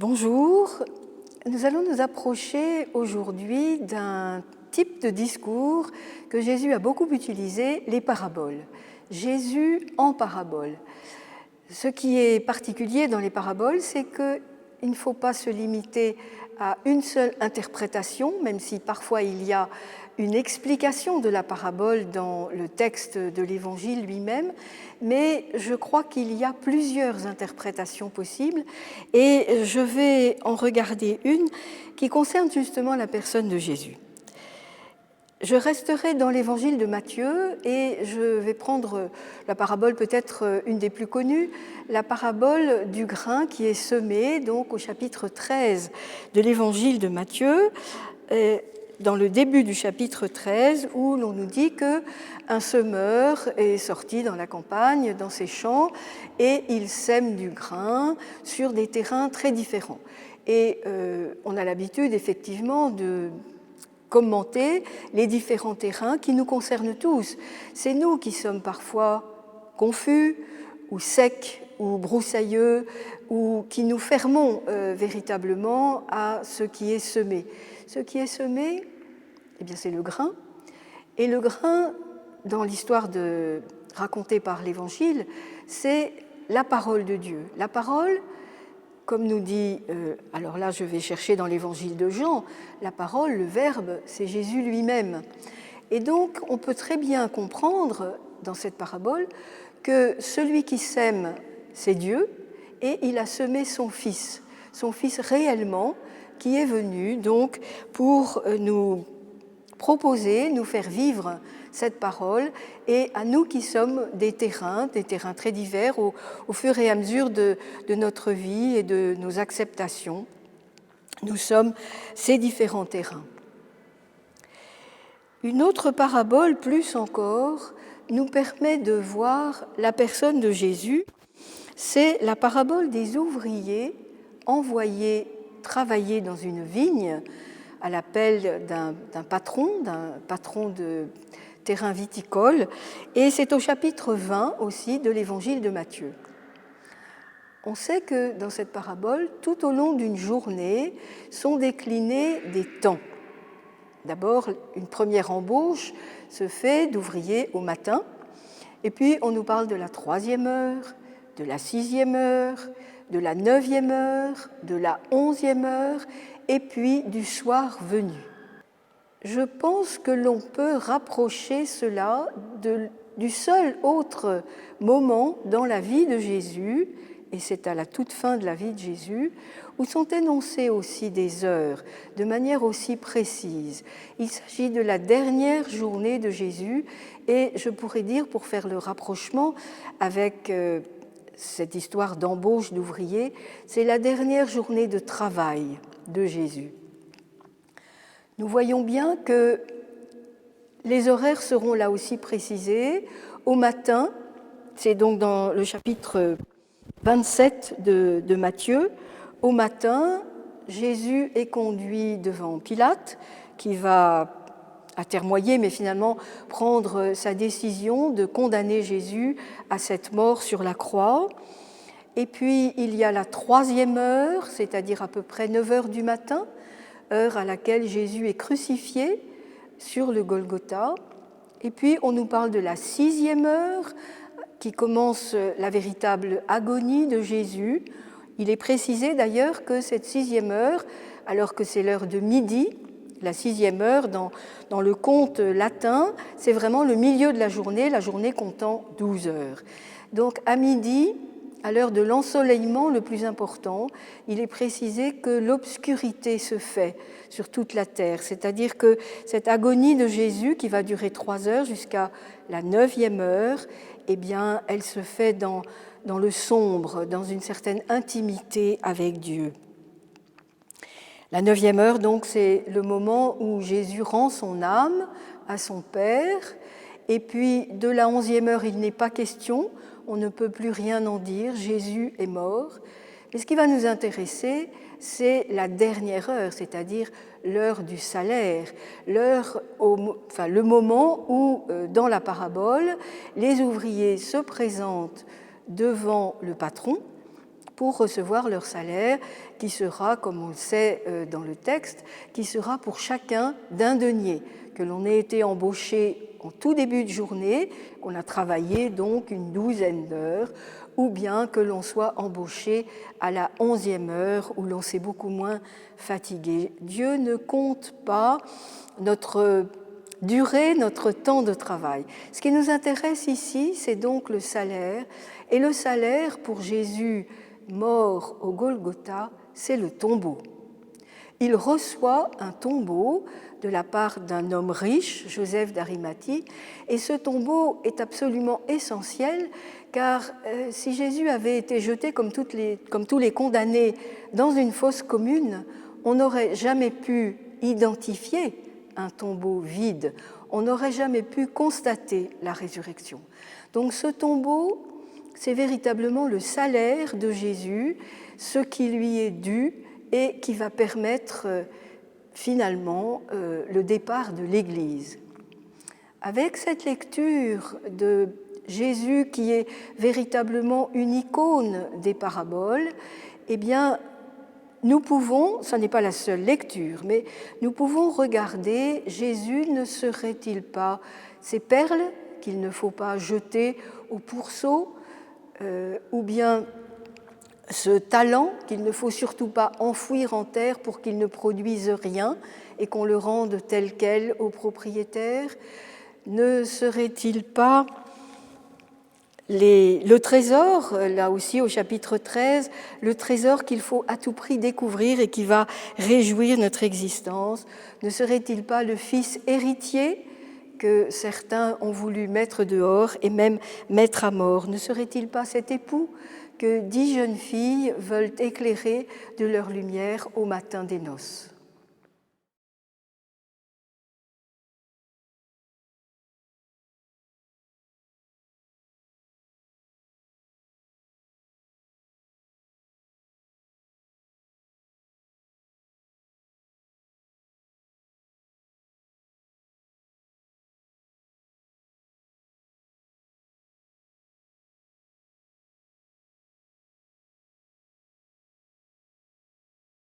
Bonjour, nous allons nous approcher aujourd'hui d'un type de discours que Jésus a beaucoup utilisé, les paraboles. Jésus en parabole. Ce qui est particulier dans les paraboles, c'est qu'il ne faut pas se limiter à une seule interprétation, même si parfois il y a une explication de la parabole dans le texte de l'Évangile lui-même, mais je crois qu'il y a plusieurs interprétations possibles et je vais en regarder une qui concerne justement la personne de Jésus. Je resterai dans l'Évangile de Matthieu et je vais prendre la parabole peut-être une des plus connues, la parabole du grain qui est semé, donc au chapitre 13 de l'Évangile de Matthieu, dans le début du chapitre 13, où l'on nous dit qu'un semeur est sorti dans la campagne, dans ses champs, et il sème du grain sur des terrains très différents. Et on a l'habitude effectivement de commenter les différents terrains qui nous concernent tous. C'est nous qui sommes parfois confus ou secs ou broussailleux ou qui nous fermons véritablement à ce qui est semé. Ce qui est semé, eh bien, c'est le grain. Et le grain, dans l'histoire racontée par l'Évangile, c'est la parole de Dieu. La parole, comme nous dit, alors là je vais chercher dans l'Évangile de Jean, la parole, le Verbe, c'est Jésus lui-même. Et donc on peut très bien comprendre dans cette parabole que celui qui sème, c'est Dieu, et il a semé son Fils réellement, qui est venu donc pour nous proposer, nous faire vivre cette parole, et à nous qui sommes des terrains très divers au fur et à mesure de notre vie et de nos acceptations. Nous sommes ces différents terrains. Une autre parabole, plus encore, nous permet de voir la personne de Jésus. C'est la parabole des ouvriers envoyés travailler dans une vigne à l'appel d'un patron de terrain viticole, et c'est au chapitre 20 aussi de l'Évangile de Matthieu. On sait que dans cette parabole, tout au long d'une journée, sont déclinés des temps. D'abord, une première embauche se fait d'ouvriers au matin, et puis on nous parle de la 3e heure, de la 6e heure, de la 9e heure, de la 11e heure, et puis du soir venu. Je pense que l'on peut rapprocher cela du seul autre moment dans la vie de Jésus, et c'est à la toute fin de la vie de Jésus, où sont énoncées aussi des heures de manière aussi précise. Il s'agit de la dernière journée de Jésus, et je pourrais dire, pour faire le rapprochement avec cette histoire d'embauche d'ouvriers, c'est la dernière journée de travail de Jésus. Nous voyons bien que les horaires seront là aussi précisés. Au matin, c'est donc dans le chapitre 27 de Matthieu, au matin, Jésus est conduit devant Pilate, qui va atermoyer, mais finalement prendre sa décision de condamner Jésus à cette mort sur la croix. Et puis il y a la 3e heure, c'est-à-dire à peu près 9 heures du matin, heure à laquelle Jésus est crucifié sur le Golgotha. Et puis on nous parle de la 6e heure, qui commence la véritable agonie de Jésus. Il est précisé d'ailleurs que cette 6e heure, alors que c'est l'heure de midi, la 6e heure dans le compte latin, c'est vraiment le milieu de la journée comptant 12 heures. Donc à midi, à l'heure de l'ensoleillement le plus important, il est précisé que l'obscurité se fait sur toute la terre, c'est-à-dire que cette agonie de Jésus, qui va durer 3 heures jusqu'à la 9e heure, eh bien, elle se fait dans le sombre, dans une certaine intimité avec Dieu. La 9e heure, donc, c'est le moment où Jésus rend son âme à son Père, et puis de la 11e heure, il n'est pas question, on ne peut plus rien en dire, Jésus est mort. Et ce qui va nous intéresser, c'est la dernière heure, c'est-à-dire l'heure du salaire, le moment où, dans la parabole, les ouvriers se présentent devant le patron pour recevoir leur salaire, qui sera, comme on le sait dans le texte, qui sera pour chacun d'un denier, que l'on ait été embauché en tout début de journée, qu'on a travaillé donc une 12aine d'heures, ou bien que l'on soit embauché à la 11e heure où l'on s'est beaucoup moins fatigué. Dieu ne compte pas notre durée, notre temps de travail. Ce qui nous intéresse ici, c'est donc le salaire. Et le salaire pour Jésus mort au Golgotha, c'est le tombeau. Il reçoit un tombeau de la part d'un homme riche, Joseph d'Arimathie, et ce tombeau est absolument essentiel car si Jésus avait été jeté comme tous les condamnés dans une fosse commune, on n'aurait jamais pu identifier un tombeau vide, on n'aurait jamais pu constater la résurrection. Donc ce tombeau, c'est véritablement le salaire de Jésus, ce qui lui est dû et qui va permettre finalement le départ de l'Église. Avec cette lecture de Jésus qui est véritablement une icône des paraboles, eh bien, nous pouvons, ce n'est pas la seule lecture, mais nous pouvons regarder Jésus ne serait-il pas ces perles qu'il ne faut pas jeter au pourceau, ou bien ce talent qu'il ne faut surtout pas enfouir en terre pour qu'il ne produise rien et qu'on le rende tel quel au propriétaire? Ne serait-il pas le trésor, là aussi au chapitre 13, le trésor qu'il faut à tout prix découvrir et qui va réjouir notre existence? Ne serait-il pas le fils héritier que certains ont voulu mettre dehors et même mettre à mort? Ne serait-il pas cet époux que 10 jeunes filles veulent éclairer de leur lumière au matin des noces?